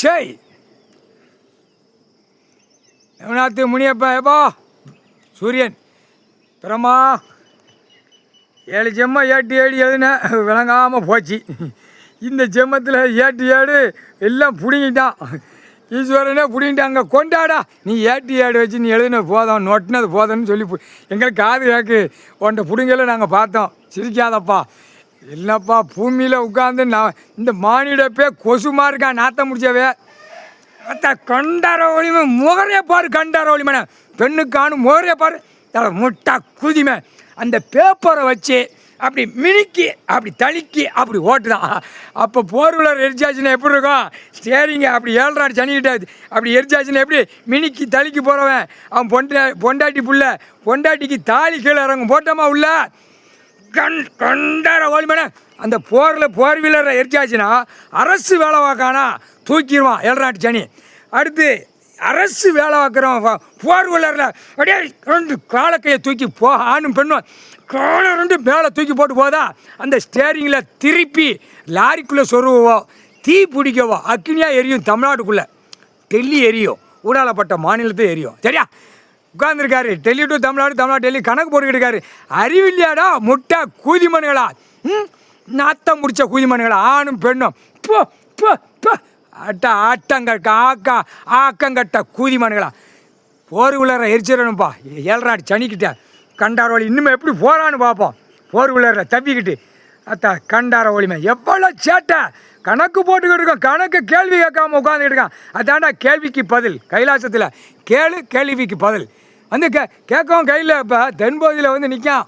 சரி நவநாத்து முனியப்பா ஏப்பா சூரியன் பிரமா 7 ஜெம்மம் ஏட்டு ஏடு எதுன விளங்காமல் போச்சு. இந்த ஜெம்மத்தில் ஏடு எல்லாம் பிடிங்கிட்டான். ஈஸ்வரனே பிடிங்கிட்டாங்க. கொண்டாடா நீ ஏடு வச்சு நீ எழுதினது போதும், நொட்டினது போதும்னு சொல்லி எங்களுக்கு காது கேக்கு உன்ட்ட பிடிங்கல நாங்கள் பார்த்தோம். சிரிக்காதப்பா இல்லைப்பா. பூமியில் உட்காந்து நான் இந்த மானிடப்பே கொசுமா இருக்கான். நாற்றம் முடிச்சவே கண்டார ஒளிமை முகரையே பாரு. கண்டார ஒளிமனை பெண்ணுக்கானு முகரையே பாரு. முட்டா குதிமை அந்த பேப்பரை வச்சு அப்படி மினுக்கி அப்படி தளிக்கி அப்படி ஓட்டுதான். அப்போ போர்வீலர் எரிச்சாச்சுன்னா எப்படி இருக்கும்? ஸ்டேரிங்க அப்படி 7 சனிக்கிட்டாது அப்படி எரிச்சாச்சுன்னா எப்படி மினுக்கி தளிக்கி போகிறவன் அவன் பொண்டாட்டி புள்ள பொண்டாட்டிக்கு தாலி கீழே இறங்கும் போட்டோமா உள்ள கண்டார ஓலிமனை அந்த போர்வீலரை எரிச்சாச்சுன்னா அரசு வேலை வாக்கானா தூக்கிடுவான் 7 சனி. அடுத்து அரசு வேலை பார்க்குறவன் போர்வீலரில் அப்படியே 2 காலக்கையை தூக்கி ஆணும் பெண்ணும் காலை 2 மேலே தூக்கி போட்டு போதா அந்த ஸ்டேரிங்கில் திருப்பி லாரிக்குள்ளே சொருவோ தீ பிடிக்கவோ அக்னியாக எரியும். தமிழ்நாட்டுக்குள்ளே டெல்லி எரியும், ஊடாலப்பட்ட மாநிலத்தை எரியும். சரியா உட்காந்துருக்காரு. டெல்லி டு தமிழ்நாடு, தமிழ்நாடு டெல்லி கணக்கு போட்டுக்கிட்டு இருக்காரு. அறிவில்லையாடா முட்டை கூதிமனுகளா, நாத்தம் முடிச்ச கூதிமனுகளா ஆணும் பெண்ணும் போ போ போ ஆட்டங்கட்ட ஆக்கங்கட்ட கூதிமனுகளா. போர்வீலரை எரிச்சிடணும்ப்பா 7 சனிக்கிட்ட கண்டார ஒளி இன்னுமே எப்படி போகிறான்னு பார்ப்போம். போர்வீலரில் தப்பிக்கிட்டு கண்டார ஒளிமை எவ்வளோ சேட்டை கணக்கு போட்டுக்கிட்டு இருக்கோம். கணக்கு கேள்வி கேட்காம உட்காந்துக்கிட்டு இருக்கான். அதாண்டா கேள்விக்கு பதில். கைலாசத்தில் கேள்விக்கு பதில் வந்து கேட்கவும் கையில். இப்போ தென்பகுதியில் வந்து நிற்கான்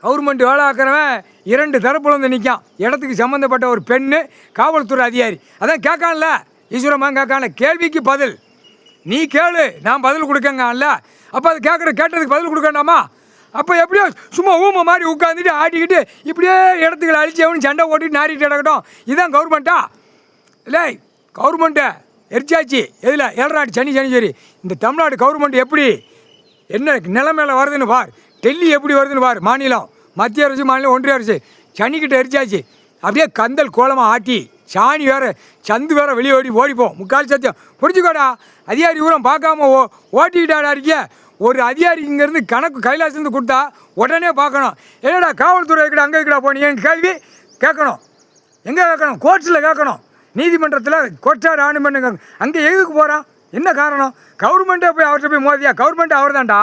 கவர்மெண்ட் வேலை ஆக்கிறவன் 2 தரப்புல வந்து நிற்கான். இடத்துக்கு சம்மந்தப்பட்ட ஒரு பெண்ணு காவல்துறை அதிகாரி. அதான் கேட்கான்ல ஈஸ்வரமாக கேட்கான்ல கேள்விக்கு பதில். நீ கேளு நான் பதில் கொடுக்கங்கல்ல. அப்போ அது கேட்டதுக்கு பதில் கொடுக்கண்டாமா? அப்போ எப்படியோ சும்மா ஊமை மாதிரி உட்காந்துட்டு ஆட்டிக்கிட்டு இப்படியே இடத்துக்களை அழிச்சு அவனு சண்டை ஓட்டிட்டு நாரிட்டு கிடக்கட்டும். இதுதான் கவர்மெண்ட்டா? இல்லை கவர்மெண்ட்டை எரிச்சாச்சு. எதில் 7 சனி சரி. இந்த தமிழ்நாடு கவர்மெண்ட் எப்படி என்ன நிலைமையில வருதுன்னு பார். டெல்லி எப்படி வருதுன்னு பார். மாநிலம் மத்திய அரசு, மாநிலம் ஒன்றிய அரசு சனிக்கிட்ட எரிச்சாச்சு. அப்படியே கந்தல் கோலமாக ஆட்டி சாணி வேறு சந்து வேறு வெளியே ஓடிப்போம். முக்கால் சத்தியம் புரிஞ்சுக்கோடா. அதிகாரி ஊரம் பார்க்காம ஓட்டிக்கிட்டாடா இருக்கிய. ஒரு அதிகாரி இங்கேருந்து கணக்கு கைலாசத்துலேருந்து கொடுத்தா உடனே பார்க்கணும். என்னடா காவல்துறை இருக்கடா அங்கே இருக்கடா போனீங்கன்னு கேள்வி கேட்கணும். எங்கே கேட்கணும்? கோர்ட்ஸில் கேட்கணும். நீதிமன்றத்தில் கோர்ட்டார் ஆணு பண்ணுங்க. அங்கே எதுக்கு போகிறான்? என்ன காரணம்? கவர்மெண்ட்டே போய் அவர்கிட்ட போய் மோதியா? கவர்மெண்ட்டு அவர் தான்டா.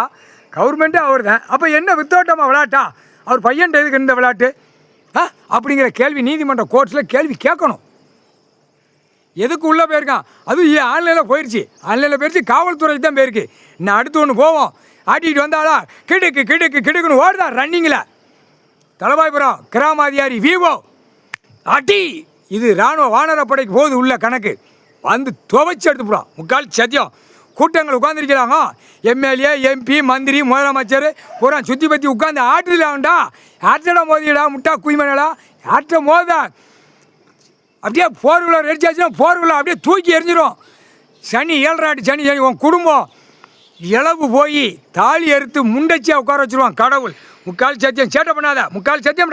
கவர்மெண்ட்டே அவர் தான். அப்போ என்ன வித்தோட்டமாக விளையாட்டா? அவர் பையன்ட்ட எதுக்கு இந்த விளையாட்டு அப்படிங்கிற கேள்வி நீதிமன்ற கோர்ட்ஸில் கேள்வி கேட்கணும். எதுக்கு உள்ளே போயிருக்கான்? அதுவும் ஆன்லைனில் போயிடுச்சு. ஆன்லைனில் போயிடுச்சு. காவல்துறைக்கு தான் போயிருக்கு. இன்னும் அடுத்து ஒன்று போவோம். ஆட்டிகிட்டு வந்தாளா கிடுக்குன்னு ஓடுதா ரன்னிங்கில். தலபாய்புரம் கிராம அதிகாரி விவோ ஆட்டி இது இராணுவ வானரப்படைக்கு போகுது உள்ள கணக்கு வந்து துவைச்சு எடுத்து போடும். முக்கால் சத்தியம் கூட்டங்கள் உட்காந்துருக்கிறாங்க. எம்எல்ஏ எம்பி மந்திரி முதலமைச்சர் பூரா சுற்றி பற்றி உட்காந்து ஆட்டுலாம்டா. யார்கிட்ட மோதிடா முட்டா குய்மனடா யார்கிட்ட மோதா? அப்படியே போர்வீலர் எரிச்சாச்சுன்னா போர்வீலர் அப்படியே தூக்கி எரிஞ்சிடும். சனி 7 சனி உன் குடும்பம் இளவு போய் தாலி அறுத்து முண்டச்சியாக உட்கார வச்சுருவான் கடவுள். முக்கால் சத்தியம் சேட்டை பண்ணாத. முக்கால் சத்தியம்.